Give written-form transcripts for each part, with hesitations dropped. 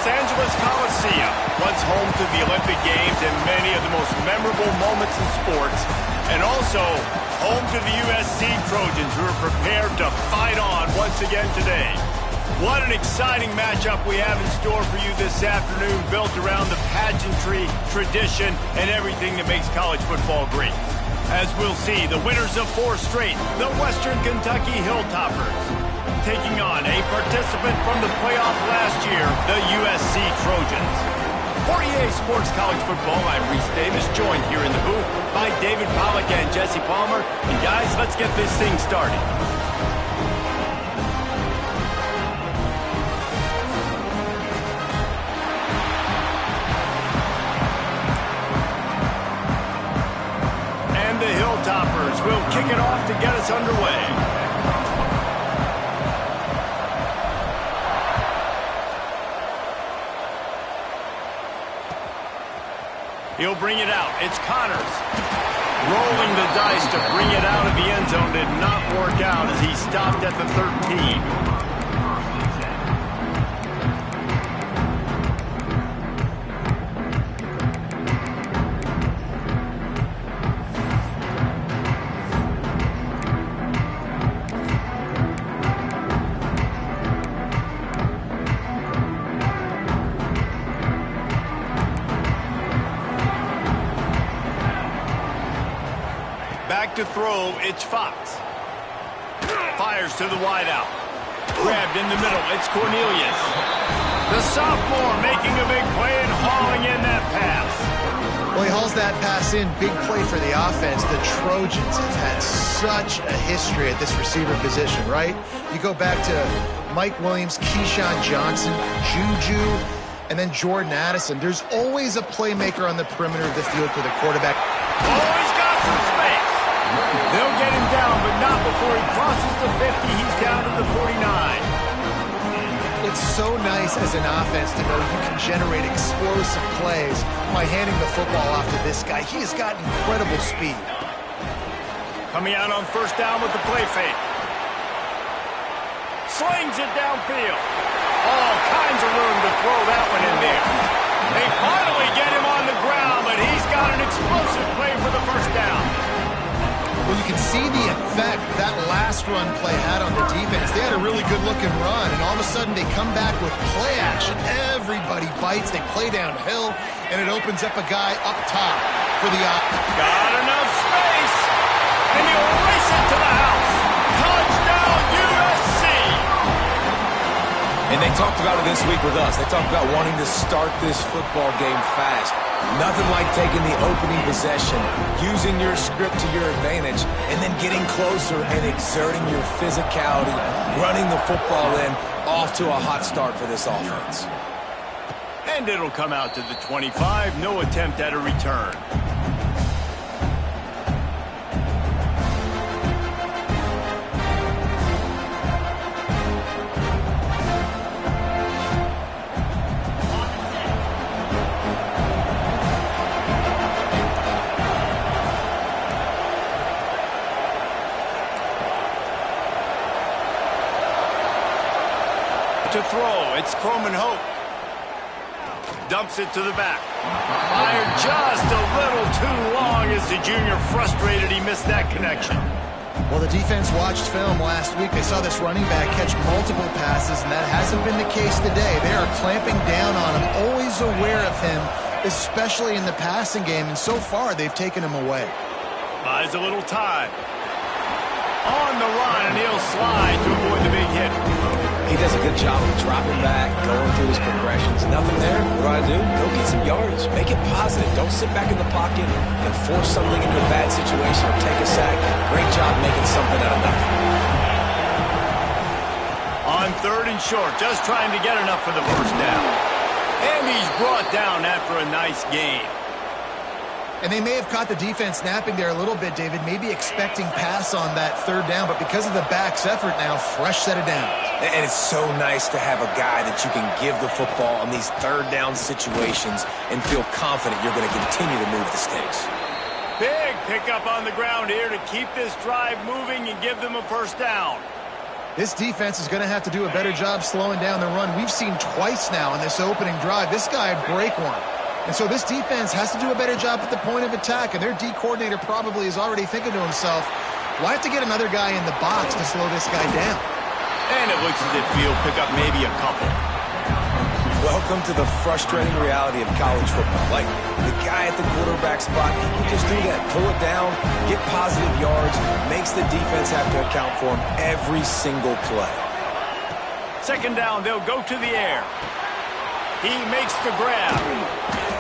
Angeles Coliseum, once home to the Olympic Games and many of the most memorable moments in sports, and also home to the USC Trojans, who are prepared to fight on once again today. What an exciting matchup we have in store for you this afternoon, built around the pageantry, tradition, and everything that makes college football great. As we'll see, the winners of 4 straight, the Western Kentucky Hilltoppers, taking on a participant from the playoff last year, the USC Trojans. For EA Sports College Football, I'm Reese Davis, joined here in the booth by David Pollack and Jesse Palmer. And guys, let's get this thing started. And the Hilltoppers will kick it off to get us underway. He'll bring it out. It's Connors. Rolling the dice to bring it out of the end zone did not work out as he stopped at the 13. To throw, it's Fox. Fires to the wideout. Grabbed in the middle, it's Cornelius. The sophomore making a big play and hauling in that pass. Well, he hauls that pass in. Big play for the offense. The Trojans have had such a history at this receiver position, right? You go back to Mike Williams, Keyshawn Johnson, Juju, and then Jordan Addison. There's always a playmaker on the perimeter of the field for the quarterback. Oh, he's got some space. They'll get him down, but not before he crosses the 50. He's down to the 49. It's so nice as an offense to know you can generate explosive plays by handing the football off to this guy. He has got incredible speed. Coming out on first down with the play fake. Slings it downfield. All kinds of room to throw that one in there. They finally get him on the ground, but he's got an explosive play for the first down. Well, you can see the effect that last run play had on the defense. They had a really good-looking run, and all of a sudden they come back with play action. Everybody bites. They play downhill, and it opens up a guy up top for the Got enough space, and he'll race it to the house. Touchdown, USC! And they talked about it this week with us. They talked about wanting to start this football game fast. Nothing like taking the opening possession, using your script to your advantage, and then getting closer and exerting your physicality, running the football in, off to a hot start for this offense. And it'll come out to the 25. No attempt at a return. To throw, it's Croman Hope. Dumps it to the back. Fired just a little too long as the junior frustrated he missed that connection. Well, the defense watched film last week. They saw this running back catch multiple passes, and that hasn't been the case today. They are clamping down on him, always aware of him, especially in the passing game, and so far they've taken him away. Buys a little time. On the run, and he'll slide to avoid the big hit. He does a good job of dropping back, going through his progressions. Nothing there. What do? Go get some yardage. Make it positive. Don't sit back in the pocket and force something into a bad situation or take a sack. Great job making something out of nothing. On 3rd and short, just trying to get enough for the first down. And he's brought down after a nice gain. And they may have caught the defense napping there a little bit, David, maybe expecting pass on that 3rd down, but because of the back's effort now, fresh set of downs. And it's so nice to have a guy that you can give the football on these 3rd down situations and feel confident you're going to continue to move the sticks. Big pickup on the ground here to keep this drive moving and give them a first down. This defense is going to have to do a better job slowing down the run. We've seen twice now in this opening drive. This guy break one. And so this defense has to do a better job at the point of attack, and their D coordinator probably is already thinking to himself, well, I have to get another guy in the box to slow this guy down. And it looks as if he'll pick up maybe a couple. Welcome to the frustrating reality of college football. Like, the guy at the quarterback spot, he can just do that. Pull it down, get positive yards, makes the defense have to account for him every single play. Second down, they'll go to the air. He makes the grab.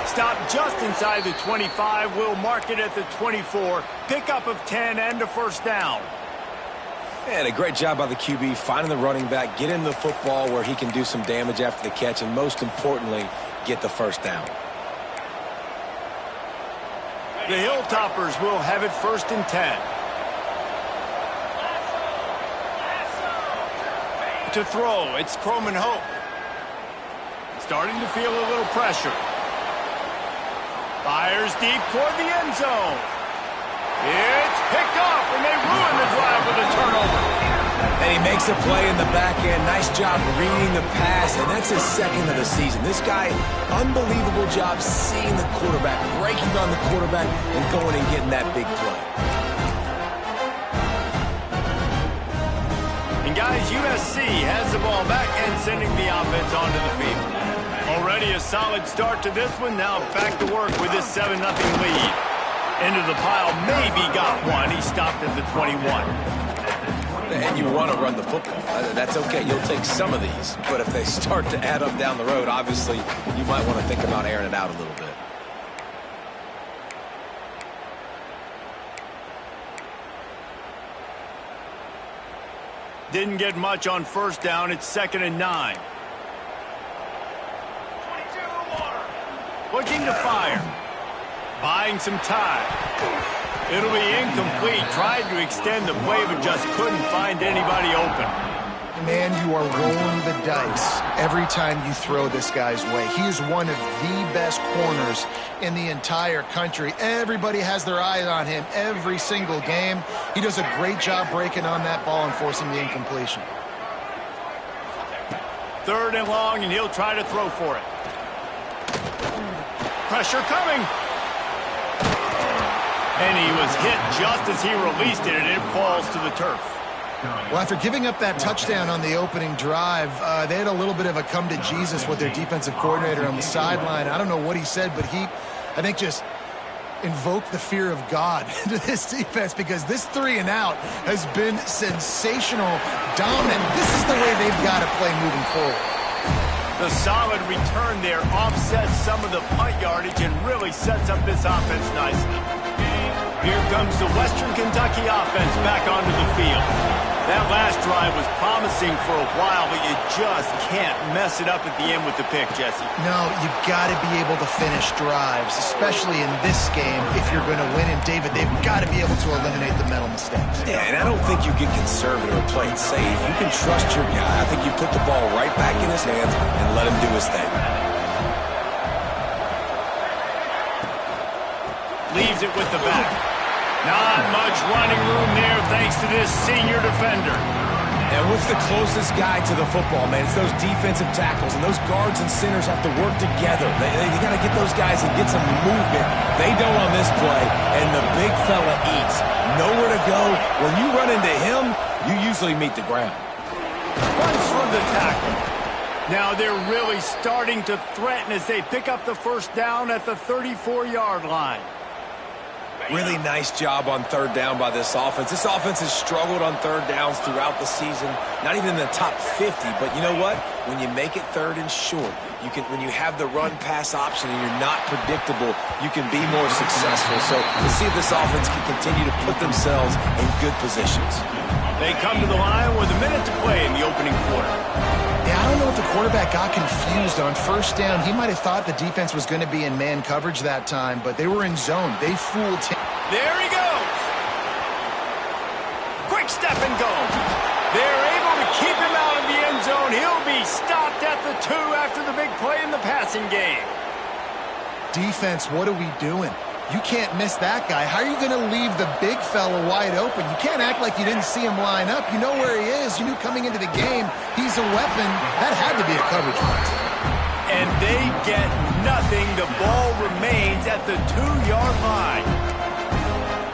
Stop just inside the 25. We'll mark it at the 24. Pickup of 10 and a first down. And a great job by the QB finding the running back, get him the football where he can do some damage after the catch, and most importantly, get the first down. The Hilltoppers will have it 1st and 10. To throw, it's Croman Hope. Starting to feel a little pressure. Fires deep toward the end zone. It's picked off, and they ruin the drive with a turnover. And he makes a play in the back end. Nice job reading the pass, and that's his second of the season. This guy, unbelievable job seeing the quarterback, breaking on the quarterback, and going and getting that big play. And guys, USC has the ball back and sending the offense onto the field. Already a solid start to this one. Now back to work with this 7-0 lead. Into the pile, maybe got one. He stopped at the 21. And you want to run the football. That's okay. You'll take some of these. But if they start to add up down the road, obviously, you might want to think about airing it out a little bit. Didn't get much on first down. It's 2nd and 9. Looking to fire. Buying some time. It'll be incomplete. Tried to extend the play, but just couldn't find anybody open. Man, you are rolling the dice every time you throw this guy's way. He is one of the best corners in the entire country. Everybody has their eyes on him every single game. He does a great job breaking on that ball and forcing the incompletion. 3rd and long, and he'll try to throw for it. Pressure coming. And he was hit just as he released it, and it falls to the turf. Well, after giving up that touchdown on the opening drive, they had a little bit of a come-to-Jesus with their defensive coordinator on the sideline. I don't know what he said, but he, I think, just invoked the fear of God into this defense, because this 3-and-out has been sensational, dominant. This is the way they've got to play moving forward. The solid return there offsets some of the punt yardage and really sets up this offense nicely. Here comes the Western Kentucky offense back onto the field. That last drive was promising for a while, but you just can't mess it up at the end with the pick, Jesse. No, you've got to be able to finish drives, especially in this game if you're going to win. And, David, they've got to be able to eliminate the mental mistakes. Yeah, and I don't think you get conservative or play it safe. You can trust your guy. I think you put the ball right back in his hands and let him do his thing. Leaves it with the back. Not much running room there thanks to this senior defender. And what's the closest guy to the football, man? It's those defensive tackles, and those guards and centers have to work together. They got to get those guys and get some movement. They don't on this play, and the big fella eats. Nowhere to go. When you run into him, you usually meet the ground. Runs for the tackle. Now they're really starting to threaten as they pick up the first down at the 34-yard line. Really nice job on 3rd down by this offense. This offense has struggled on 3rd downs throughout the season. Not even in the top 50, but you know what? When you make it 3rd and short, when you have the run-pass option and you're not predictable, you can be more successful. So we'll see if this offense can continue to put themselves in good positions. They come to the line with a minute to play in the opening quarter. Yeah, I don't know if the quarterback got confused on first down. He might have thought the defense was going to be in man coverage that time, but they were in zone. They fooled him. There he goes. Quick step and go. They're able to keep him out of the end zone. He'll be stopped at the 2 after the big play in the passing game. Defense, what are we doing? You can't miss that guy. How are you going to leave the big fella wide open? You can't act like you didn't see him line up. You know where he is. You knew coming into the game he's a weapon. That had to be a coverage play. And they get nothing. The ball remains at the 2-yard line.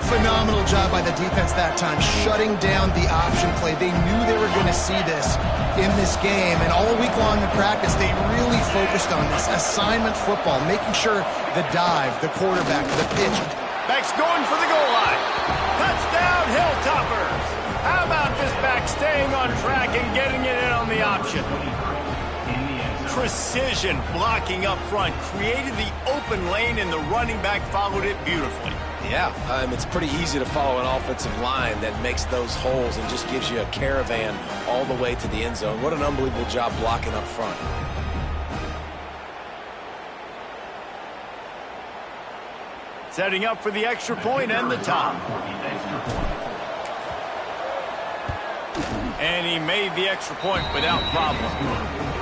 Phenomenal job by the defense that time, shutting down the option play. They knew they were going to see this in this game, and all week long in practice, they really focused on this assignment football, making sure the dive, the quarterback, the pitch. Back's going for the goal line. Touchdown, Hilltoppers. How about this back staying on track and getting it in on the option? Precision blocking up front, created the open lane, and the running back followed it beautifully. Yeah, it's pretty easy to follow an offensive line that makes those holes and just gives you a caravan all the way to the end zone. What an unbelievable job blocking up front. Setting up for the extra point and the top. And he made the extra point without problem.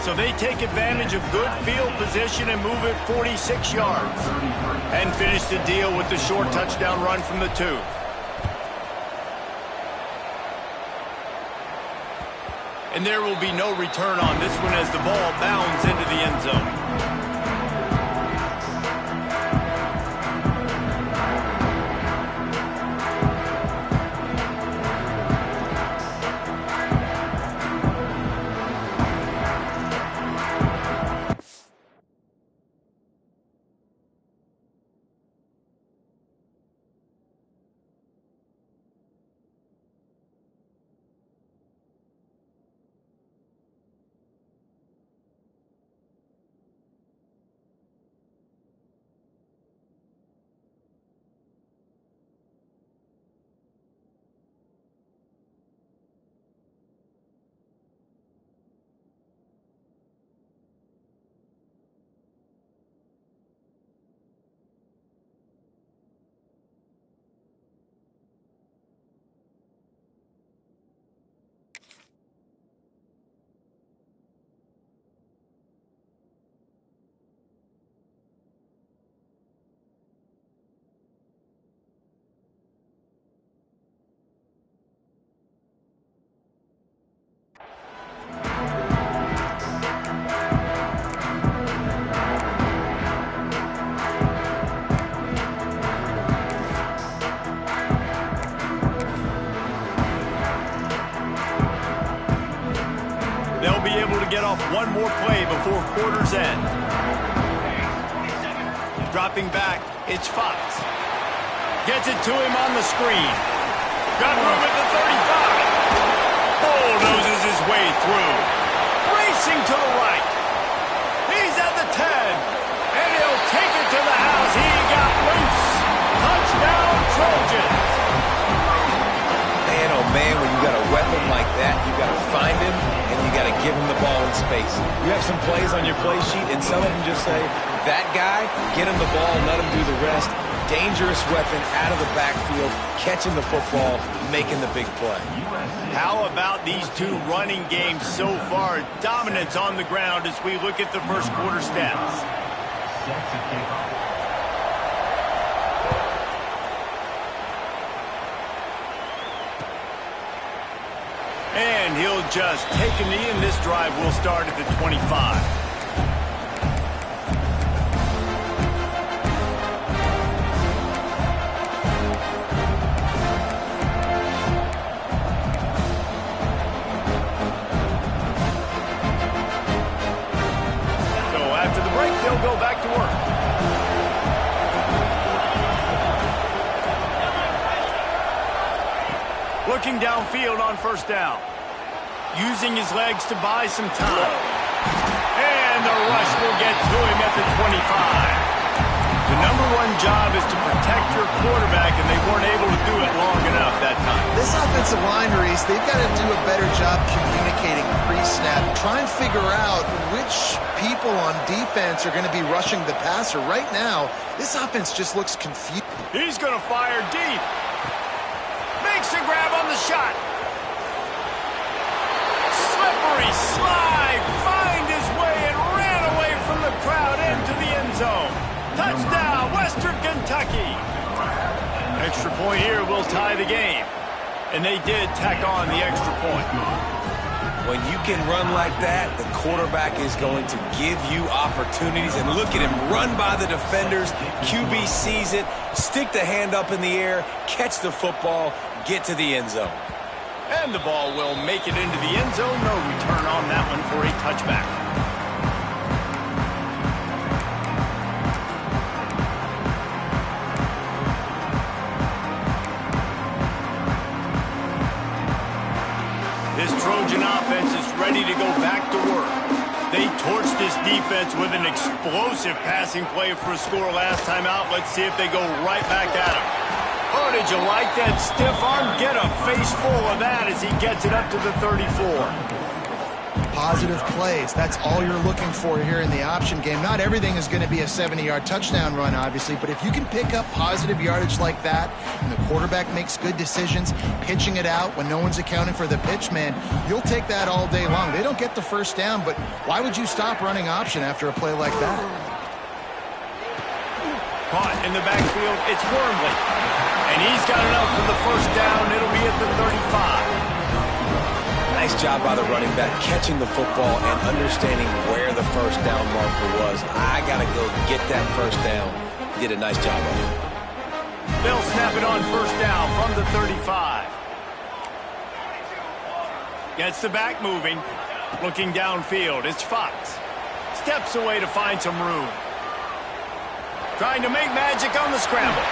So they take advantage of good field position and move it 46 yards. And finish the deal with the short touchdown run from the 2. And there will be no return on this one as the ball bounds into the end zone. They'll be able to get off one more play before quarter's end. Dropping back, it's Fox. Gets it to him on the screen. Got room at the 35. Bulldozes his way through. Racing to the right. He's at the 10. And he'll take it to the house. He got loose. Touchdown, Trojans. Man, oh man, when you got a weapon like that, you got to find him and you got to give him the ball in space. You have some plays on your play sheet, and some of them just say, that guy, get him the ball, let him do the rest. Dangerous weapon out of the backfield, catching the football, making the big play. How about these two running games so far? Dominance on the ground as we look at the first quarter stats. And he'll just take a knee, and this drive will start at the 25. They'll go back to work. Looking downfield on first down. Using his legs to buy some time. And the rush will get to him at the 25. The #1 job is to protect your quarterback, and they weren't able to do it long enough that time. This offensive line, Reese, they've got to do a better job communicating pre-snap. Try and figure out which people on defense are going to be rushing the passer. Right now, this offense just looks confused. He's going to fire deep. Makes a grab on the shot. Slippery slide. Find his way and ran away from the crowd into the end zone. Touchdown, Western Kentucky. Extra point here will tie the game. And they did tack on the extra point. When you can run like that, the quarterback is going to give you opportunities. And look at him run by the defenders. QB sees it, stick the hand up in the air, catch the football, get to the end zone. And the ball will make it into the end zone. No return on that one for a touchback. This Trojan offense is ready to go back to work. They torched this defense with an explosive passing play for a score last time out. Let's see if they go right back at him. Oh, did you like that stiff arm? Get a face full of that as he gets it up to the 34. Positive plays. That's all you're looking for here in the option game. Not everything is going to be a 70-yard touchdown run, obviously, but if you can pick up positive yardage like that and the quarterback makes good decisions, pitching it out when no one's accounting for the pitch, man, you'll take that all day long. They don't get the first down, but why would you stop running option after a play like that? Caught in the backfield, it's Wormley. And he's got enough for the first down. It'll be at the 35. Nice job by the running back catching the football and understanding where the first down marker was. I got to go get that first down. He did a nice job of it. They'll snap it on first down from the 35. Gets the back moving. Looking downfield, it's Fox. Steps away to find some room. Trying to make magic on the scramble.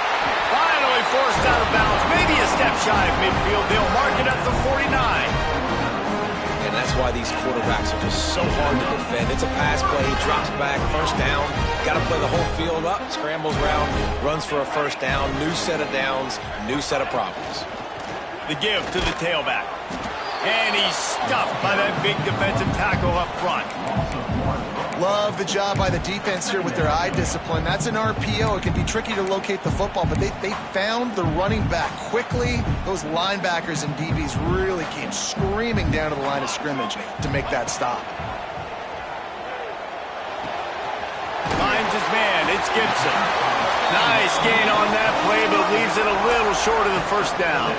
Finally forced out of bounds. Maybe a step shy of midfield. They'll mark it at the 49. And that's why these quarterbacks are just so hard to defend. It's a pass play. He drops back. First down. Got to play the whole field up. Scrambles around. Runs for a first down. New set of downs. New set of problems. The give to the tailback. And he's stuffed by that big defensive tackle up front. Love the job by the defense here with their eye discipline. That's an RPO. It can be tricky to locate the football, but they found the running back quickly. Those linebackers and DBs really came screaming down to the line of scrimmage to make that stop. Finds his man. It's Gibson. Nice gain on that play, but leaves it a little short of the first down.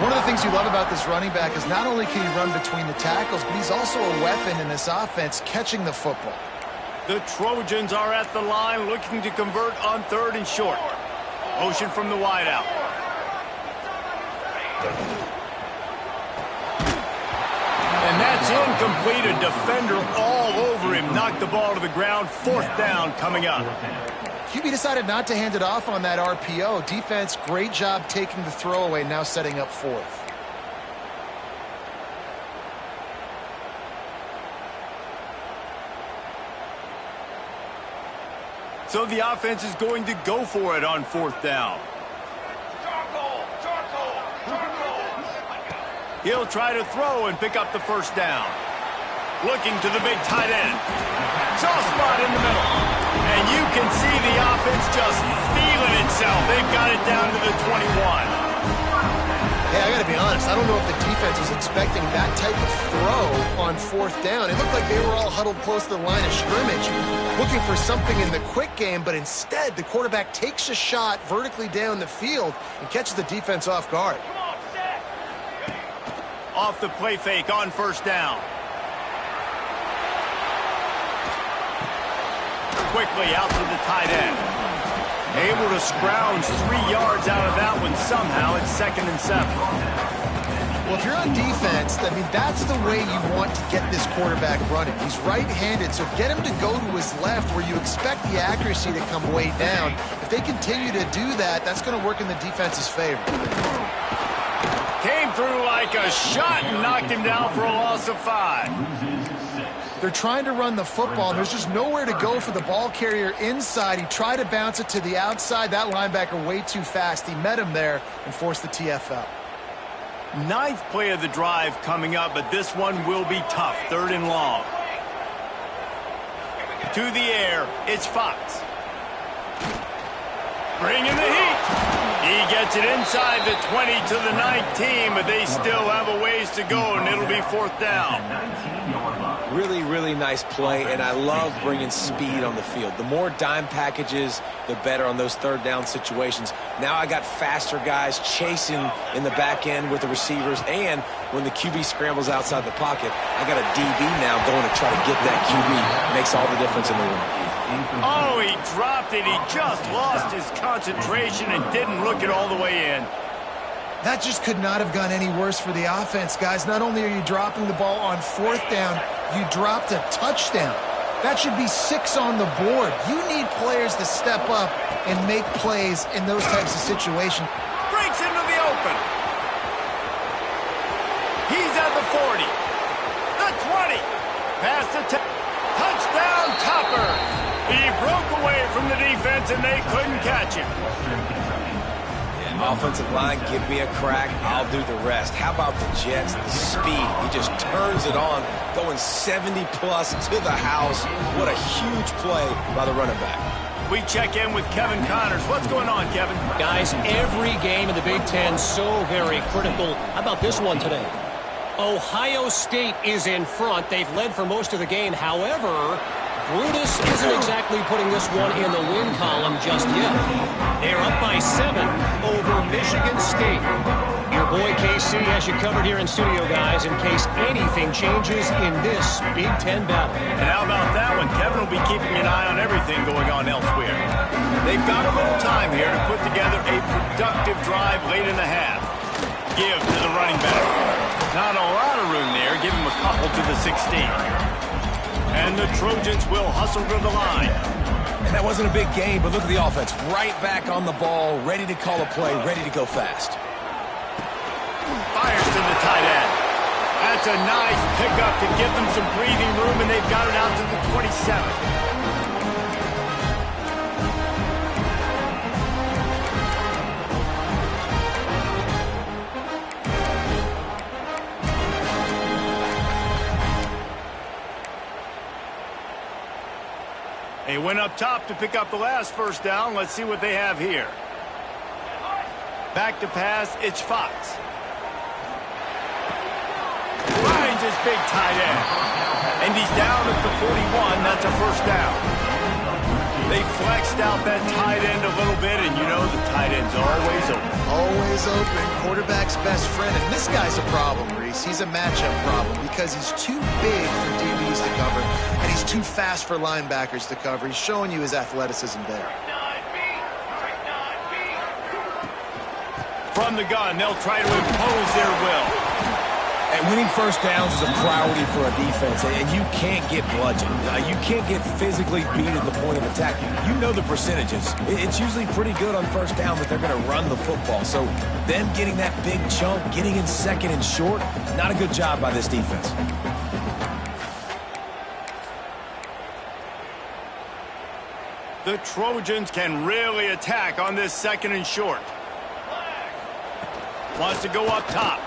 One of the things you love about this running back is not only can he run between the tackles, but he's also a weapon in this offense catching the football. The Trojans are at the line looking to convert on third and short. Motion from the wideout. And that's incomplete. A defender all over him. Knocked the ball to the ground. Fourth down coming up. QB decided not to hand it off on that RPO. Defense, great job taking the throwaway, now setting up fourth. So the offense is going to go for it on fourth down. He'll try to throw and pick up the first down. Looking to the big tight end. Soft spot in the middle. And you can see the offense just feeling itself. They've got it down to the 21. Hey, I got to be honest. I don't know if the defense was expecting that type of throw on fourth down. It looked like they were all huddled close to the line of scrimmage, looking for something in the quick game, but instead the quarterback takes a shot vertically down the field and catches the defense off guard. Off the play fake on first down. Quickly out to the tight end. Able to scrounge 3 yards out of that one somehow. It's 2nd and 7. Well, if you're on defense, I mean, that's the way you want to get this quarterback running. He's right-handed, so get him to go to his left where you expect the accuracy to come way down. If they continue to do that, that's going to work in the defense's favor. Came through like a shot and knocked him down for a loss of 5. They're trying to run the football, and there's just nowhere to go for the ball carrier inside. He tried to bounce it to the outside. That linebacker way too fast. He met him there and forced the TFL. 9th play of the drive coming up, but this one will be tough. 3rd and long. To the air, it's Fox. Bringing the heat. He gets it inside the 20 to the 19, but they still have a ways to go, and it'll be 4th down. Really, really nice play, and I love bringing speed on the field. The more dime packages, the better on those third down situations. Now I got faster guys chasing in the back end with the receivers, and when the QB scrambles outside the pocket, I got a DB now going to try to get that QB. Makes all the difference in the world. Oh, he dropped it. He just lost his concentration and didn't look it all the way in. That just could not have gone any worse for the offense, guys. Not only are you dropping the ball on fourth down, you dropped a touchdown. That should be 6 on the board. You need players to step up and make plays in those types of situations. Breaks into the open. He's at the 40. The 20. Past the touchdown Topper. He broke away from the defense and they couldn't catch him. Offensive line, give me a crack, I'll do the rest. How about the Jets, the speed? He just turns it on, going 70-plus to the house. What a huge play by the running back. We check in with Kevin Connors. What's going on, Kevin? Guys, every game in the Big Ten so very critical. How about this one today? Ohio State is in front. They've led for most of the game. However, Brutus isn't exactly putting this one in the win column just yet. They're up by 7 over Michigan State. Your boy KC has you covered here in studio, guys, in case anything changes in this Big Ten battle. And how about that one? Kevin will be keeping an eye on everything going on elsewhere. They've got a little time here to put together a productive drive late in the half. Give to the running back. Not a lot of room there. Give him a couple to the 16. And the Trojans will hustle to the line. And that wasn't a big game, but look at the offense. Right back on the ball, ready to call a play, ready to go fast. Fires to the tight end. That's a nice pickup to give them some breathing room, and they've got it out to the 27. They went up top to pick up the last first down. Let's see what they have here. Back to pass, it's Fox. Finds his big tight end. And he's down at the 41. That's a first down. They flexed out that tight end a little bit, and you know the tight end's always open. Always open. Quarterback's best friend. And this guy's a problem, Reese. He's a matchup problem because he's too big for DBs to cover, and he's too fast for linebackers to cover. He's showing you his athleticism there. From the gun, they'll try to impose their will. And winning first downs is a priority for a defense, and you can't get bludgeoned. You can't get physically beat at the point of attack. You know the percentages. It's usually pretty good on first down that they're going to run the football. So them getting that big chunk, getting in second and short, not a good job by this defense. The Trojans can really attack on this second and short. Wants to go up top.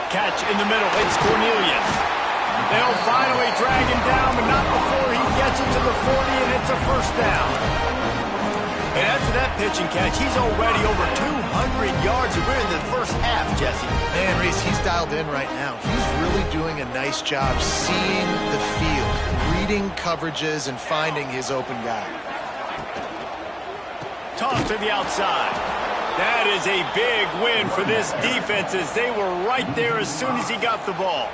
Catch in the middle. It's Cornelius. They'll finally drag him down, but not before he gets it to the 40, and it's a first down. And after that pitch and catch, he's already over 200 yards, and we're in the first half, Jesse. Man, Reese, he's dialed in right now. He's really doing a nice job seeing the field, reading coverages, and finding his open guy. Toss to the outside. That is a big win for this defense as they were right there as soon as he got the ball.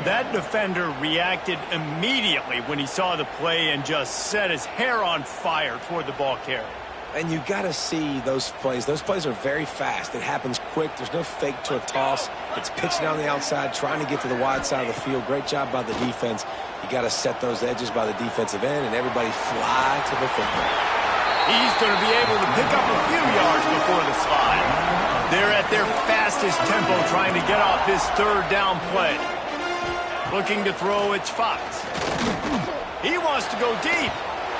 That defender reacted immediately when he saw the play and just set his hair on fire toward the ball carrier. And you got to see those plays. Those plays are very fast. It happens quick. There's no fake to a toss. It's pitched down the outside, trying to get to the wide side of the field. Great job by the defense. You got to set those edges by the defensive end, and everybody fly to the football. He's going to be able to pick up a few yards before the slide. They're at their fastest tempo trying to get off this third down play. Looking to throw, it's Fox. He wants to go deep.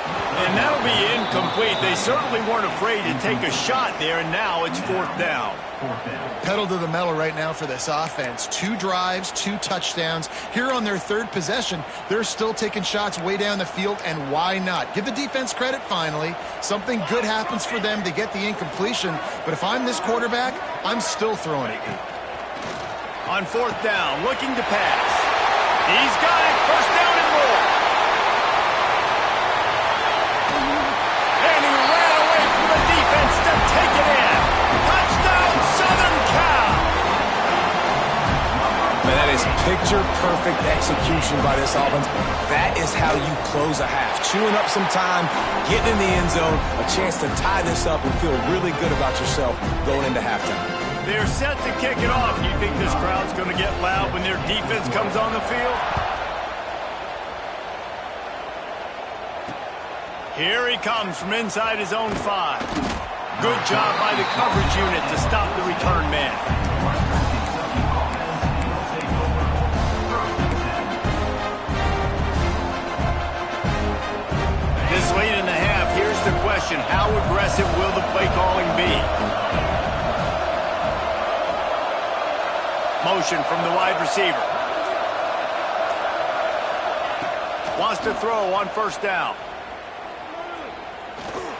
And that'll be incomplete. They certainly weren't afraid to take a shot there, and now it's fourth down. Pedal to the metal right now for this offense. 2 drives, 2 touchdowns. Here on their third possession, they're still taking shots way down the field, and why not? Give the defense credit finally. Something good happens for them to get the incompletion, but if I'm this quarterback, I'm still throwing it. On fourth down, looking to pass. He's got it. First down and more. And he ran away from the defense to take it in. Touchdown, Southern Cal. Man, that is picture-perfect execution by this offense. That is how you close a half. Chewing up some time, getting in the end zone, a chance to tie this up and feel really good about yourself going into halftime. They're set to kick it off. You think this crowd's going to get loud when their defense comes on the field? Here he comes from inside his own 5. Good job by the coverage unit to stop the return man. This late in the half, here's the question. How aggressive will the play calling be? Motion from the wide receiver. Wants to throw on first down.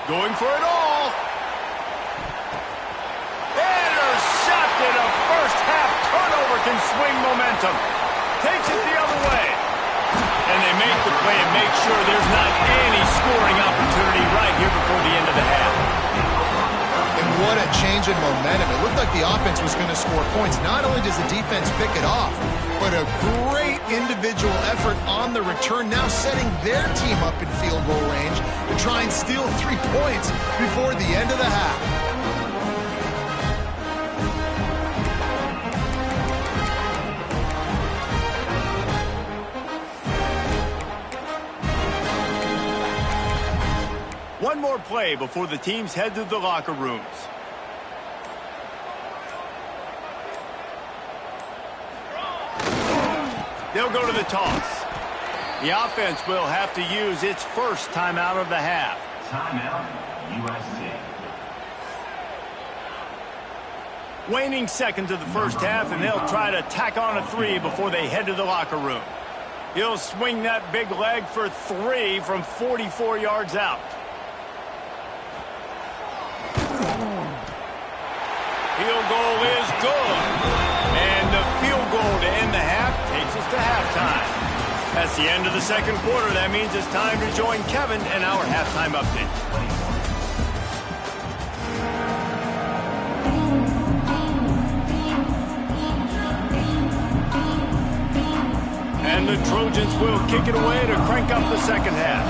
Going for it all. Intercepted. A first half turnover can swing momentum. Takes it the other way. And they make the play and make sure there's not any scoring opportunity right here before the end of the half. And what a change in momentum. It looked like the offense was going to score points. Not only does the defense pick it off, but a great individual effort on the return, now setting their team up in field goal range to try and steal 3 points before the end of the half. One more play before the teams head to the locker rooms. They'll go to the toss. The offense will have to use its first timeout of the half. Timeout, USC. Waning seconds of the first half, and they'll try to tack on a 3 before they head to the locker room. He'll swing that big leg for 3 from 44 yards out. Field goal is good. And the field goal to end the half takes us to halftime. That's the end of the second quarter. That means it's time to join Kevin and our halftime update. And the Trojans will kick it away to crank up the second half.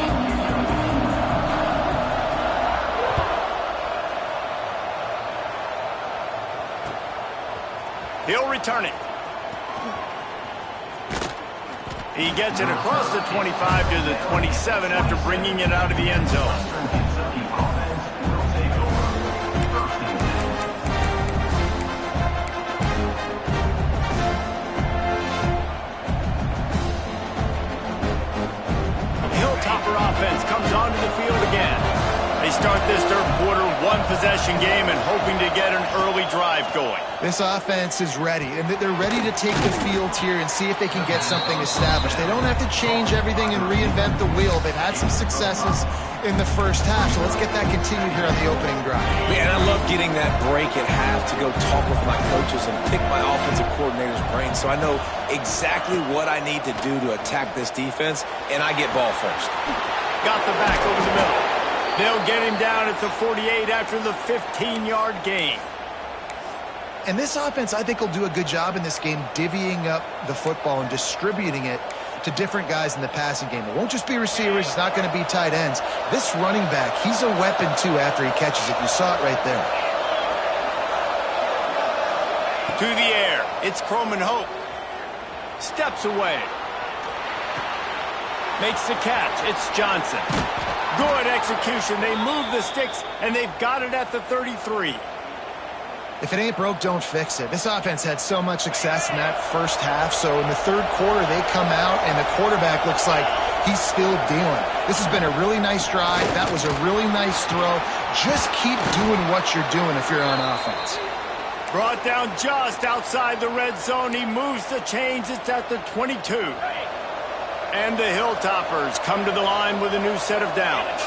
He'll return it. He gets it across the 25 to the 27 after bringing it out of the end zone. Hilltopper offense comes onto the field again. They start this third quarter one-possession game and hoping to get an early drive going. This offense is ready, and they're ready to take the field here and see if they can get something established. They don't have to change everything and reinvent the wheel. They've had some successes in the first half, so let's get that continued here on the opening drive. Man, I love getting that break at half to go talk with my coaches and pick my offensive coordinator's brain so I know exactly what I need to do to attack this defense, and I get ball first. Got the back over the middle. They'll get him down at the 48 after the 15-yard gain. And this offense, I think, will do a good job in this game divvying up the football and distributing it to different guys in the passing game. It won't just be receivers. It's not going to be tight ends. This running back, he's a weapon, too, after he catches it. You saw it right there. To the air. It's Croman Hope. Steps away. Makes the catch. It's Johnson. Good execution. They move the sticks, and they've got it at the 33. If it ain't broke, don't fix it. This offense had so much success in that first half, so in the third quarter, they come out, and the quarterback looks like he's still dealing. This has been a really nice drive. That was a really nice throw. Just keep doing what you're doing if you're on offense. Brought down just outside the red zone. He moves the chains. It's at the 22. And the Hilltoppers come to the line with a new set of downs.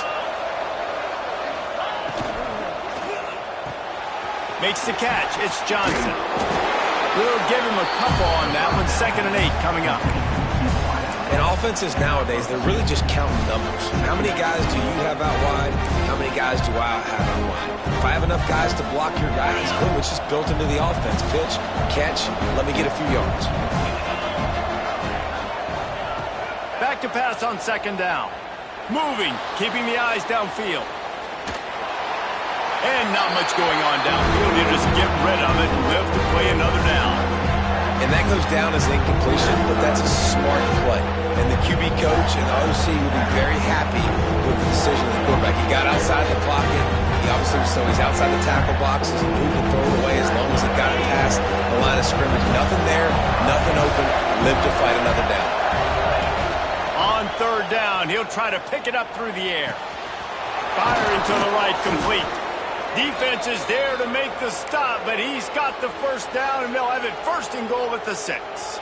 Makes the catch. It's Johnson. We'll give him a couple on that one. 2nd and 8 coming up. And offenses nowadays, they're really just counting numbers. How many guys do you have out wide? How many guys do I have out wide? If I have enough guys to block your guys, boom, it's just built into the offense. Pitch, catch, let me get a few yards. Back to pass on second down. Moving, keeping the eyes downfield. And not much going on downfield. You just get rid of it and live to play another down. And that goes down as incompletion, but that's a smart play. And the QB coach and the OC will be very happy with the decision of the quarterback. He got outside the pocket. He obviously, so he's outside the tackle boxes and moved and throw it away as long as he got it past the line of scrimmage. Nothing there, nothing open. Live to fight another down. On third down, he'll try to pick it up through the air. Firing to the right, complete. Defense is there to make the stop, but he's got the first down, and they'll have it first and goal at the 6.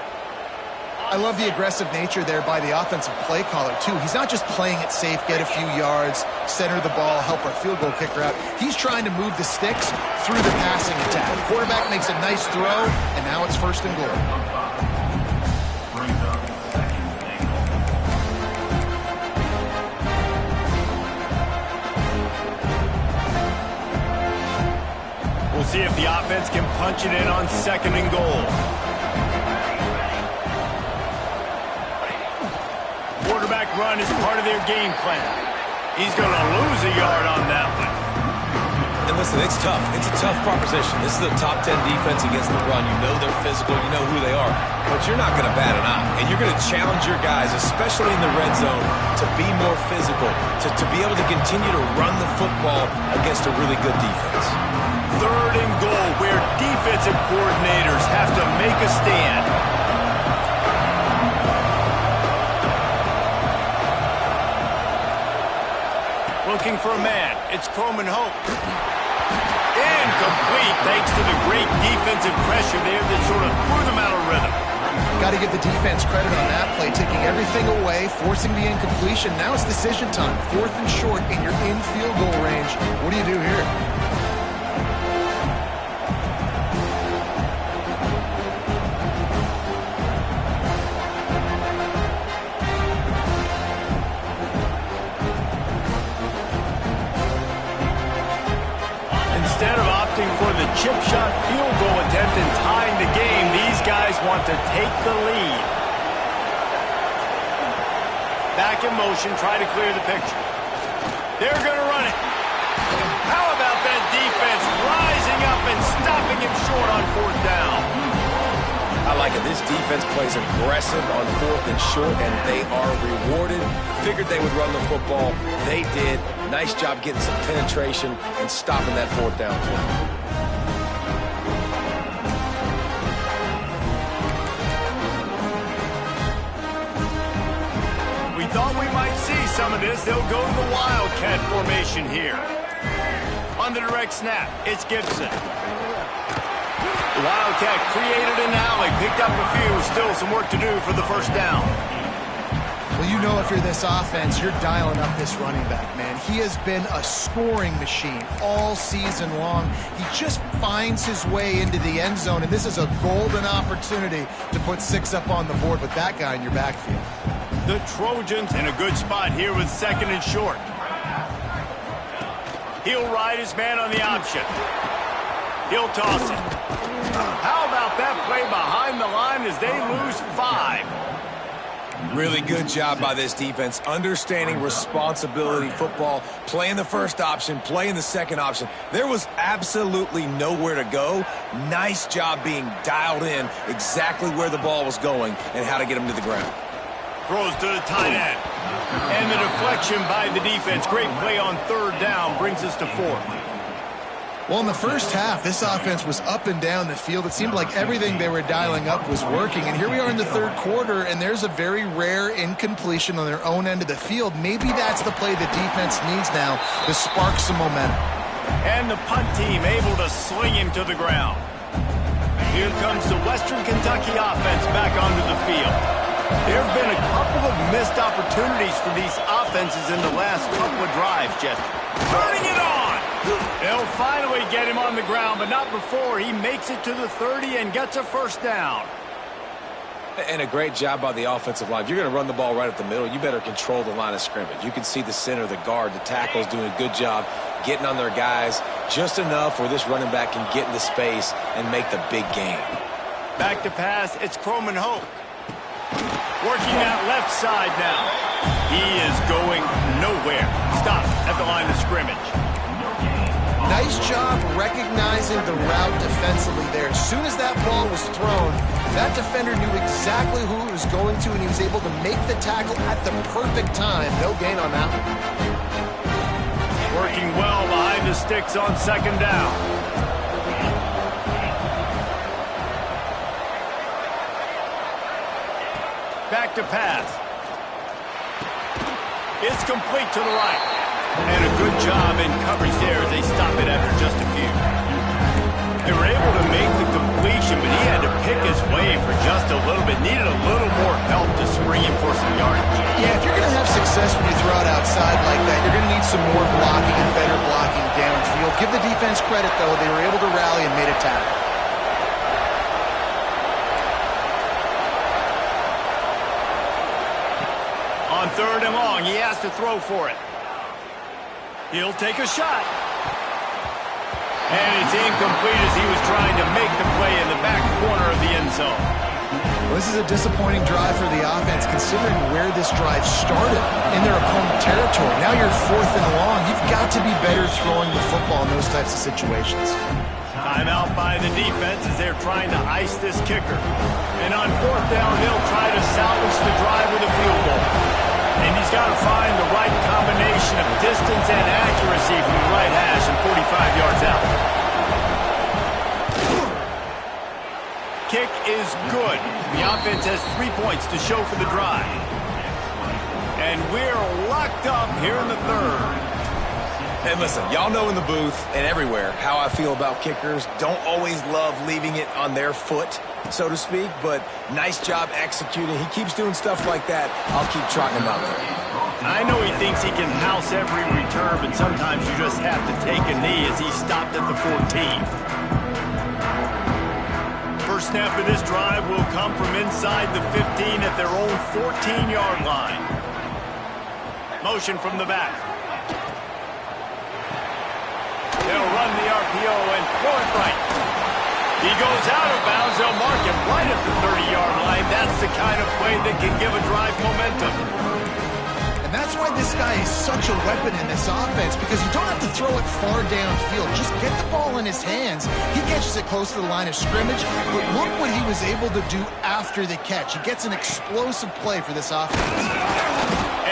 I love the aggressive nature there by the offensive play caller, too. He's not just playing it safe, get a few yards, center the ball, help our field goal kicker out. He's trying to move the sticks through the passing attack. The quarterback makes a nice throw, and now it's first and goal. We'll see if the offense can punch it in on second and goal. Quarterback run is part of their game plan. He's going to lose a yard on that one. And listen, it's tough. It's a tough proposition. This is the top 10 defense against the run. You know they're physical. You know who they are. But you're not going to bat an eye. And you're going to challenge your guys, especially in the red zone, to be more physical, to be able to continue to run the football against a really good defense. Third and goal, where defensive coordinators have to make a stand. Looking for a man. It's Coleman Hope. Incomplete, thanks to the great defensive pressure there that sort of threw them out of rhythm. Got to give the defense credit on that play, taking everything away, forcing the incompletion. Now it's decision time. Fourth and short, and you're in field goal range. What do you do here? Instead of opting for the chip shot field goal attempt and tying the game, these guys want to take the lead. Back in motion, try to clear the picture. They're going to run it. How about that defense rising up and stopping him short on fourth down? I like it. This defense plays aggressive on fourth and short, and they are rewarded. Figured they would run the football. They did. Nice job getting some penetration and stopping that fourth down play. We thought we might see some of this. They'll go to the Wildcat formation here. On the direct snap, it's Gibson. The Wildcat created an alley, picked up a few, still some work to do for the first down. Well, you know if you're this offense, you're dialing up this running back, man. He has been a scoring machine all season long. He just finds his way into the end zone, and this is a golden opportunity to put 6 up on the board with that guy in your backfield. The Trojans in a good spot here with second and short. He'll ride his man on the option. He'll toss it. How about that play behind the line as they lose 5? Really good job by this defense, understanding responsibility football, playing the first option, playing the second option. There was absolutely nowhere to go. Nice job being dialed in exactly where the ball was going and how to get him to the ground. Throws to the tight end. And the deflection by the defense. Great play on third down brings us to fourth. Well, in the first half, this offense was up and down the field. It seemed like everything they were dialing up was working. And here we are in the third quarter, and there's a very rare incompletion on their own end of the field. Maybe that's the play the defense needs now to spark some momentum. And the punt team able to sling him to the ground. Here comes the Western Kentucky offense back onto the field. There have been a couple of missed opportunities for these offenses in the last couple of drives, Jeff. Turning it on! They'll finally get him on the ground, but not before he makes it to the 30 and gets a first down. And a great job by the offensive line. If you're going to run the ball right up the middle, you better control the line of scrimmage. You can see the center, the guard, the tackles doing a good job getting on their guys just enough where this running back can get into space and make the big game. Back to pass, it's Croman Hope. Working that left side now. He is going nowhere. Stop at the line of scrimmage. Nice job recognizing the route defensively there. As soon as that ball was thrown, that defender knew exactly who it was going to, and he was able to make the tackle at the perfect time. No gain on that one. Working well behind the sticks on second down. Back to pass. It's complete to the right. And a good job in coverage there as they stop it after just a few. They were able to make the completion, but he had to pick his way for just a little bit. Needed a little more help to spring him for some yardage. Yeah, if you're going to have success when you throw it outside like that, you're going to need some more blocking and better blocking downfield. Give the defense credit, though. They were able to rally and made a tackle. On third and long, he has to throw for it. He'll take a shot. And it's incomplete as he was trying to make the play in the back corner of the end zone. Well, this is a disappointing drive for the offense, considering where this drive started in their opponent territory. Now you're fourth and long. You've got to be better throwing the football in those types of situations. Timeout by the defense as they're trying to ice this kicker. And on fourth down, they'll try to salvage the drive with a field goal. And he's got to find the right combination of distance and accuracy from the right hash and 45 yards out. Kick is good. The offense has 3 points to show for the drive. And we're locked up here in the third. And listen, y'all know in the booth and everywhere how I feel about kickers. Don't always love leaving it on their foot, so to speak, but nice job executing. He keeps doing stuff like that. I'll keep trotting him out there. I know he thinks he can house every return, but sometimes you just have to take a knee as he stopped at the 14. First snap of this drive will come from inside the 15 at their own 14-yard line. Motion from the back. They'll run the RPO and throw it right. He goes out of bounds. They'll mark him right at the 30-yard line. That's the kind of play that can give a drive momentum. And that's why this guy is such a weapon in this offense, because you don't have to throw it far downfield. Just get the ball in his hands. He catches it close to the line of scrimmage, but look what he was able to do after the catch. He gets an explosive play for this offense.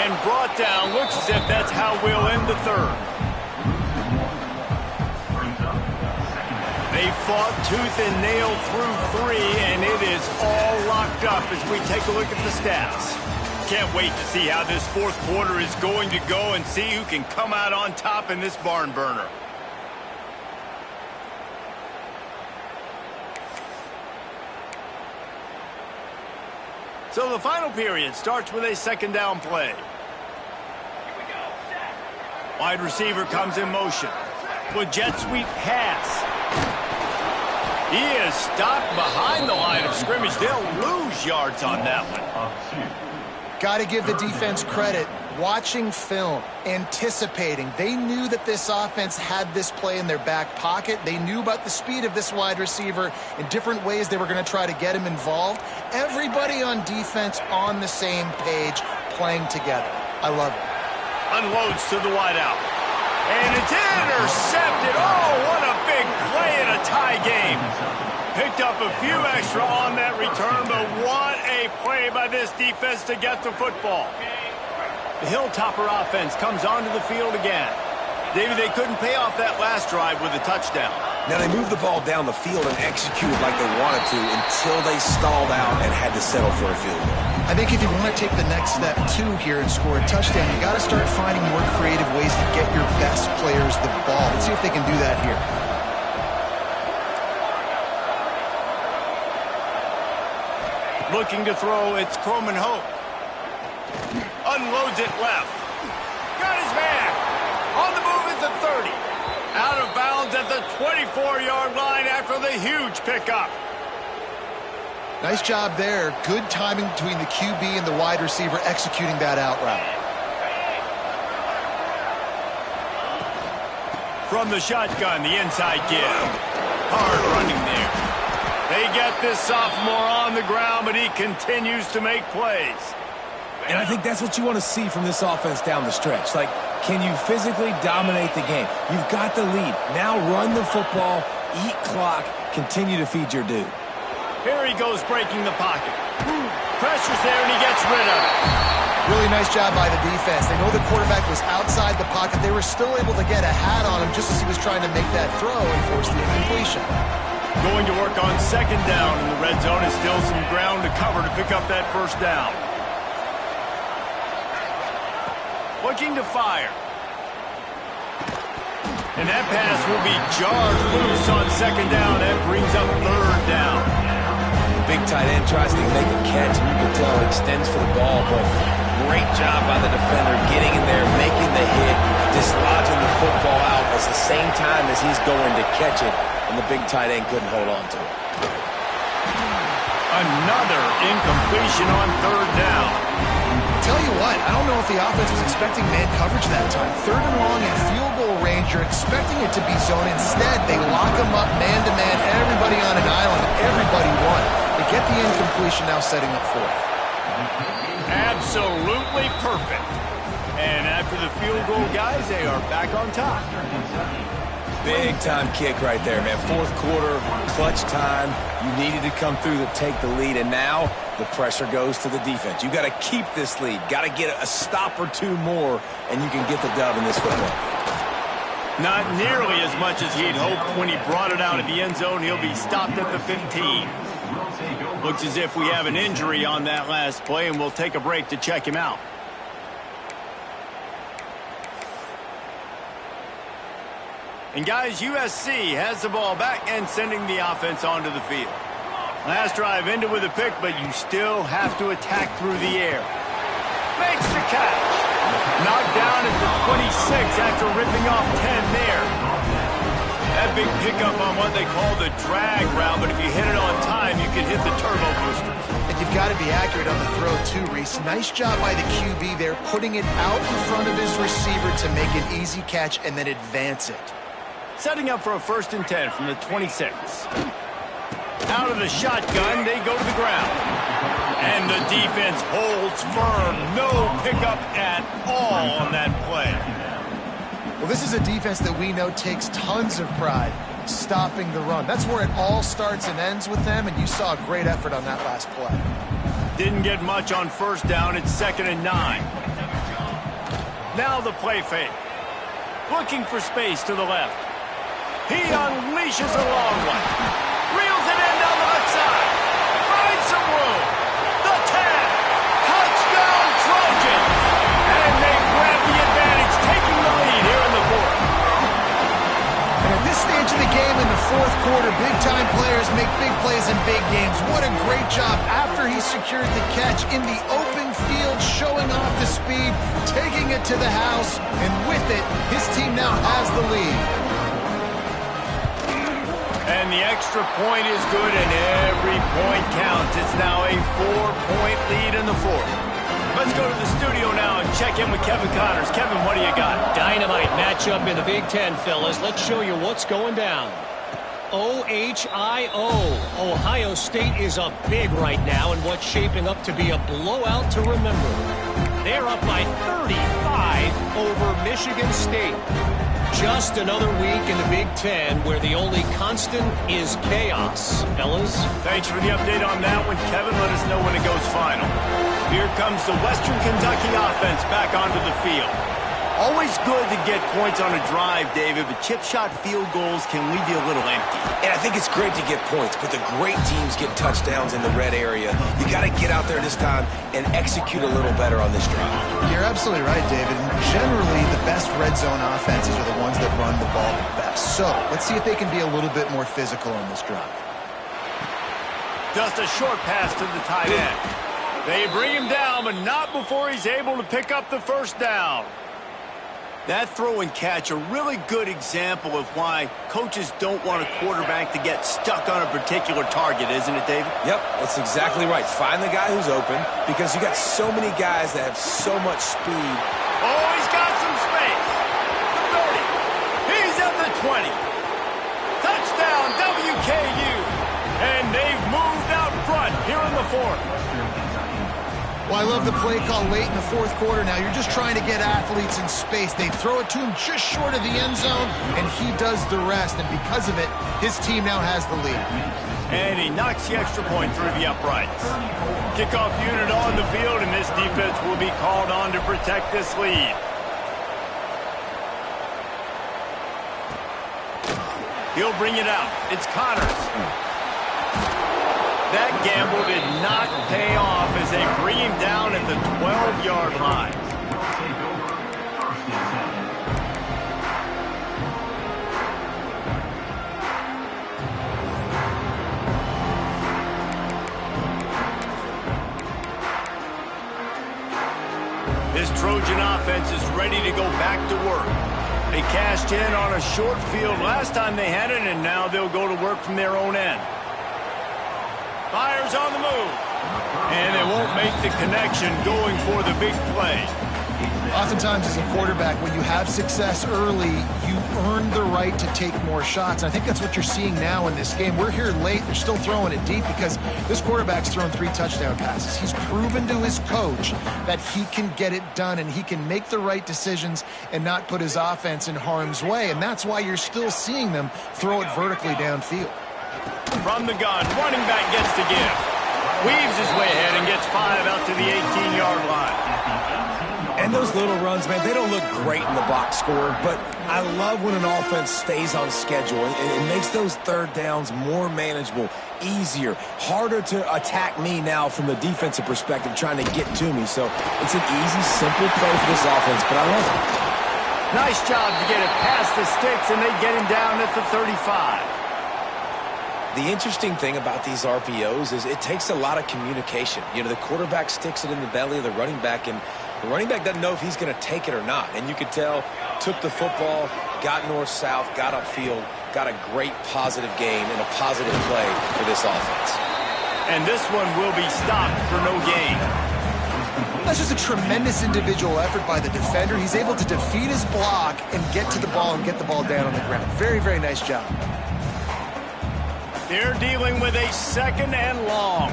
And brought down. Looks as if that's how we'll end the third. They fought tooth and nail through 3, and it is all locked up as we take a look at the stats. Can't wait to see how this fourth quarter is going to go and see who can come out on top in this barn burner. So the final period starts with a second down play. Wide receiver comes in motion. With jet sweep pass. He is stopped behind the line of scrimmage. They'll lose yards on that one. Got to give the defense credit. Watching film, anticipating. They knew that this offense had this play in their back pocket. They knew about the speed of this wide receiver in different ways they were going to try to get him involved. Everybody on defense on the same page, playing together. I love it. Unloads to the wideout. And it's intercepted. Oh, what a big play in a tie game. Picked up a few extra on that return, but what a play by this defense to get the football. The Hilltopper offense comes onto the field again. David, they couldn't pay off that last drive with a touchdown. Now, they moved the ball down the field and executed like they wanted to until they stalled out and had to settle for a field goal. I think if you want to take the next step, too, here and score a touchdown, you got to start finding more creative ways to get your best players the ball. Let's see if they can do that here. Looking to throw, it's Croman Hope. Unloads it left. Got his man. On the move at the 30. Out of bounds at the 24-yard line after the huge pickup. Nice job there. Good timing between the QB and the wide receiver executing that out route. From the shotgun, the inside give. Hard running there. They get this sophomore on the ground, but he continues to make plays. And I think that's what you want to see from this offense down the stretch. Like, can you physically dominate the game? You've got the lead. Now run the football, eat clock, continue to feed your dude. Here he goes breaking the pocket. Pressure's there, and he gets rid of it. Really nice job by the defense. They know the quarterback was outside the pocket. They were still able to get a hat on him just as he was trying to make that throw and force the incompletion. Going to work on second down in the red zone. Is still some ground to cover to pick up that first down. Looking to fire. And that pass will be jarred loose on second down. That brings up third down. The big tight end tries to make a catch, and you can tell it extends for the ball, but great job by the defender getting in there, making the hit, dislodging the football out at the same time as he's going to catch it, and the big tight end couldn't hold on to it. Another incompletion on third down. Tell you what, I don't know if the offense was expecting man coverage that time. Third and long and field goal range, you're expecting it to be zone. Instead, they lock them up man-to-man, everybody on an island, everybody won. They get the incompletion, now setting up fourth. Absolutely perfect. And after the field goal, guys, they are back on top. Big-time kick right there, man. Fourth quarter, clutch time. You needed to come through to take the lead, and now the pressure goes to the defense. You got to keep this lead. Got to get a stop or two more, and you can get the dub in this football. Not nearly as much as he'd hoped when he brought it out of the end zone. He'll be stopped at the 15. Looks as if we have an injury on that last play, and we'll take a break to check him out. And guys, USC has the ball back and sending the offense onto the field. Last drive ended with a pick, but you still have to attack through the air. Makes the catch. Knocked down at the 26 after ripping off 10 there. That big pickup on what they call the drag route, but if you hit it on time, you can hit the turbo boosters. And you've got to be accurate on the throw too, Reese. Nice job by the QB there, putting it out in front of his receiver to make an easy catch and then advance it. Setting up for a 1st and 10 from the 26. Out of the shotgun, they go to the ground. And the defense holds firm. No pickup at all on that play. Well, this is a defense that we know takes tons of pride stopping the run. That's where it all starts and ends with them, and you saw a great effort on that last play. Didn't get much on first down. It's 2nd and 9. Now the play fake. Looking for space to the left. He unleashes a long one. Reels it in down the left side. Finds some room. The 10. Touchdown Trojans. And they grab the advantage, taking the lead here in the fourth. And at this stage of the game in the fourth quarter, big-time players make big plays in big games. What a great job after he secured the catch in the open field, showing off the speed, taking it to the house, and with it, his team now has the lead. And the extra point is good, and every point counts. It's now a 4-point lead in the fourth. Let's go to the studio now and check in with Kevin Connors. Kevin, what do you got? Dynamite matchup in the Big Ten, fellas. Let's show you what's going down. OHIO. Ohio State is up big right now in what's shaping up to be a blowout to remember. They're up by 35 over Michigan State. Just another week in the Big Ten where the only constant is chaos. Fellas? Thanks for the update on that one, Kevin. Let us know when it goes final. Here comes the Western Kentucky offense back onto the field. Always good to get points on a drive, David, but chip shot field goals can leave you a little empty. And I think it's great to get points, but the great teams get touchdowns in the red area. You got to get out there this time and execute a little better on this drive. You're absolutely right, David. And generally, the best red zone offenses are the ones that run the ball the best. So let's see if they can be a little bit more physical on this drive. Just a short pass to the tight end. They bring him down, but not before he's able to pick up the first down. That throw and catch, a really good example of why coaches don't want a quarterback to get stuck on a particular target, isn't it, David? Yep, that's exactly right. Find the guy who's open because you got so many guys that have so much speed. Oh, he's got some space. The 30. He's at the 20. Touchdown, WKU. And they've moved out front here in the fourth. Well, I love the play call late in the fourth quarter now. You're just trying to get athletes in space. They throw it to him just short of the end zone, and he does the rest. And because of it, his team now has the lead. And he knocks the extra point through the uprights. Kickoff unit on the field, and this defense will be called on to protect this lead. He'll bring it out. It's Connors. That gamble did not pay off as they bring him down at the 12-yard line. This Trojan offense is ready to go back to work. They cashed in on a short field last time they had it, and now they'll go to work from their own end. Fires on the move. And they won't make the connection going for the big play. Oftentimes as a quarterback, when you have success early, you earn the right to take more shots. And I think that's what you're seeing now in this game. We're here late. They're still throwing it deep because this quarterback's thrown 3 touchdown passes. He's proven to his coach that he can get it done and he can make the right decisions and not put his offense in harm's way. And that's why you're still seeing them throw it vertically downfield. From the gun, running back gets the give. Weaves his way ahead and gets 5 out to the 18-yard line. And those little runs, man, they don't look great in the box score, but I love when an offense stays on schedule. It makes those third downs more manageable, easier, harder to attack me now from the defensive perspective trying to get to me. So it's an easy, simple play for this offense, but I love it. Nice job to get it past the sticks, and they get him down at the 35. The interesting thing about these RPOs is it takes a lot of communication. You know, the quarterback sticks it in the belly of the running back, and the running back doesn't know if he's going to take it or not. And you could tell, took the football, got north-south, got upfield, got a great positive gain and a positive play for this offense. And this one will be stopped for no gain. That's just a tremendous individual effort by the defender. He's able to defeat his block and get to the ball and get the ball down on the ground. Very, very nice job. They're dealing with a 2nd and long.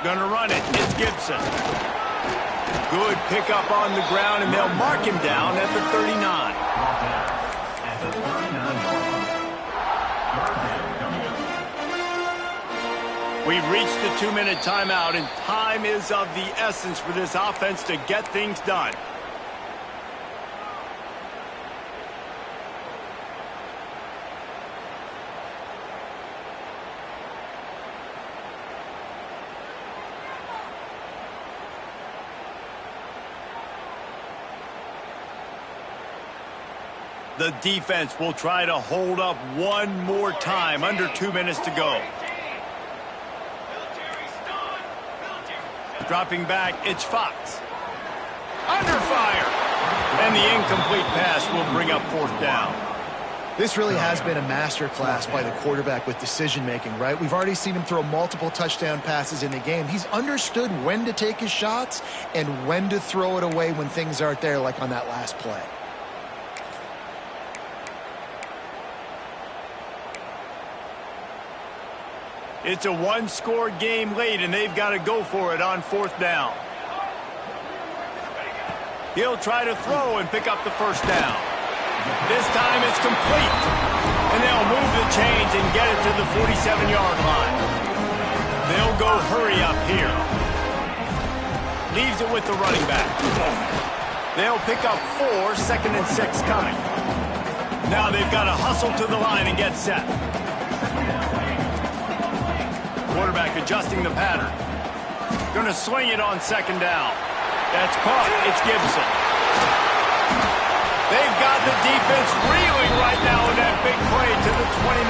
Gonna run it. It's Gibson. Good pickup on the ground, and they'll mark him down at the 39. We've reached the 2-minute timeout, and time is of the essence for this offense to get things done. The defense will try to hold up one more time. Under 2 minutes to go. Dropping back, it's Fox. Under fire. And the incomplete pass will bring up 4th down. This really has been a masterclass by the quarterback with decision-making, right? We've already seen him throw multiple touchdown passes in the game. He's understood when to take his shots and when to throw it away when things aren't there, like on that last play. It's a 1-score game late, and they've got to go for it on 4th down. He'll try to throw and pick up the 1st down. This time it's complete. And they'll move the chains and get it to the 47-yard line. They'll go hurry up here. Leaves it with the running back. They'll pick up 4, 2nd and 6 coming. Now they've got to hustle to the line and get set. Quarterback adjusting the pattern. Going to swing it on 2nd down. That's caught. It's Gibson. They've got the defense reeling right now in that big play to the 29.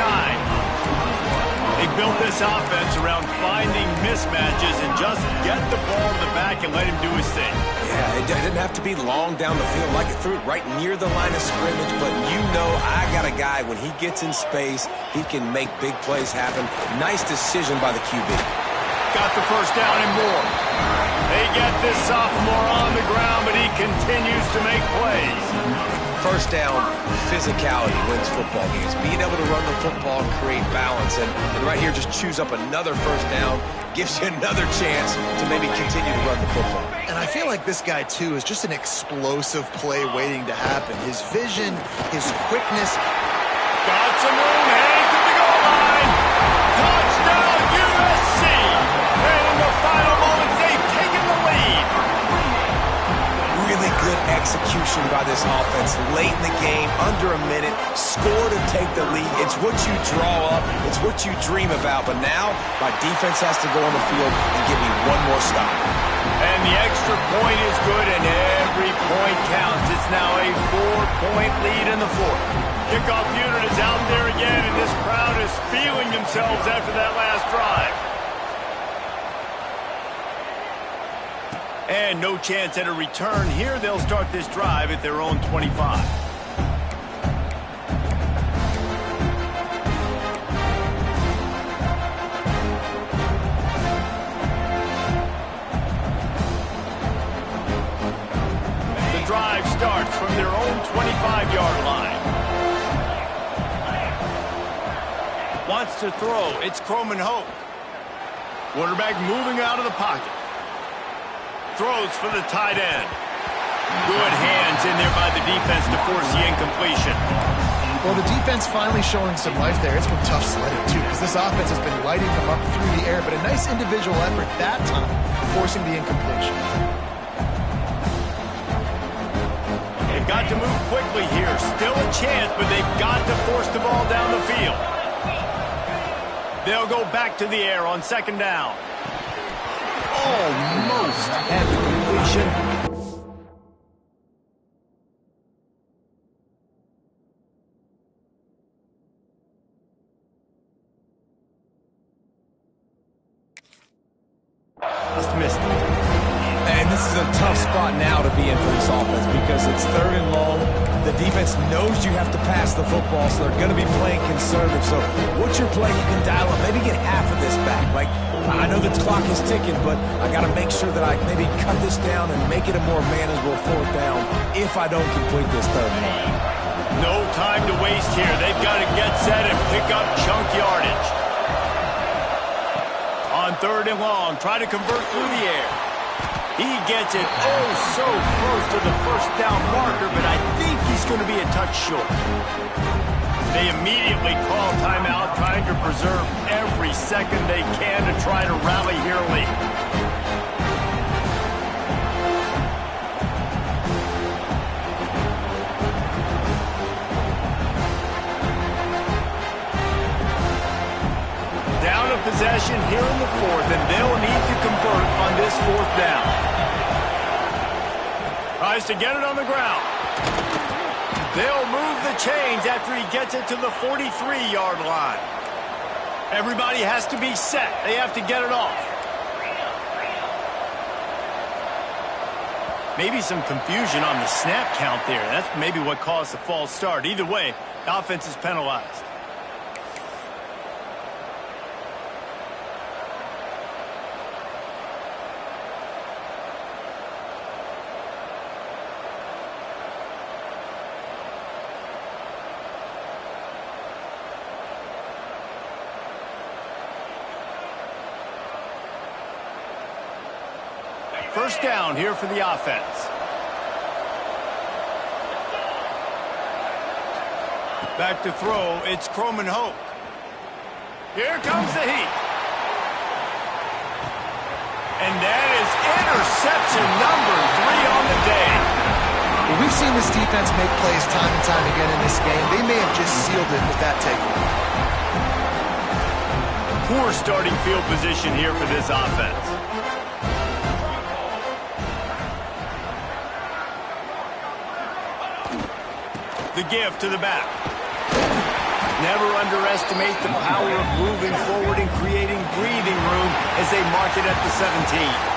They built this offense around finding mismatches and just get the ball in the back and let him do his thing. Yeah, it didn't have to be long down the field. Like it threw it right near the line of scrimmage, but you know I got a guy, when he gets in space, he can make big plays happen. Nice decision by the QB. Got the first down and more. They get this sophomore on the ground, but he continues to make plays. First down, physicality wins football games. Being able to run the football and create balance. And right here, just choose up another first down, gives you another chance to maybe continue to run the football. And I feel like this guy, too, is just an explosive play waiting to happen. His vision, his quickness. Got some room, heading to the goal line. Touchdown, USC. And in the final moments, they've taken the lead. Really good execution by this offense. Late in the game, under a minute, score to take the lead. It's what you draw up. It's what you dream about. But now, my defense has to go on the field and give me one more stop. And the extra point is good, and every point counts. It's now a 4-point lead in the fourth. Kickoff unit is out there again, and this crowd is feeling themselves after that last drive. And no chance at a return here. They'll start this drive at their own 25. The drive starts from their own 25-yard line. Wants to throw. It's Croman Hope. Quarterback moving out of the pocket. Throws for the tight end. Good hands in there by the defense to force the incompletion. Well, the defense finally showing some life there. It's been tough sledding, too, because this offense has been lighting them up through the air, but a nice individual effort that time, forcing the incompletion. They've got to move quickly here. Still a chance, but they've got to force the ball down the field. They'll go back to the air on second down. Almost had the completion. Just missed it. And this is a tough spot now to be in for this offense because it's third and long. The defense knows you have to pass the football, so they're going to be playing conservative. So what's your play? You can dial up. Maybe get half of this back. Like, I know the clock is ticking, but I got to make sure that I maybe cut this down and make it a more manageable fourth down if I don't complete this third and long. No time to waste here. They've got to get set and pick up chunk yardage. On third and long, try to convert through the air. He gets it oh so close to the first down marker, but I think he's going to be a touch short. They immediately call timeout, trying to preserve every second they can to try to rally here late. Down a possession here in the fourth, and they'll need to convert on this fourth down. Tries to get it on the ground. They'll move the chains after he gets it to the 43-yard line. Everybody has to be set. They have to get it off. Maybe some confusion on the snap count there. That's maybe what caused the false start. Either way, the offense is penalized. First down here for the offense. Back to throw, it's Croman Hope. Here comes the heat. And that is interception number 3 on the day. Well, we've seen this defense make plays time and time again in this game. They may have just sealed it with that takeaway. Poor starting field position here for this offense. The give to the back. Never underestimate the power of moving forward and creating breathing room as they mark it at the 17.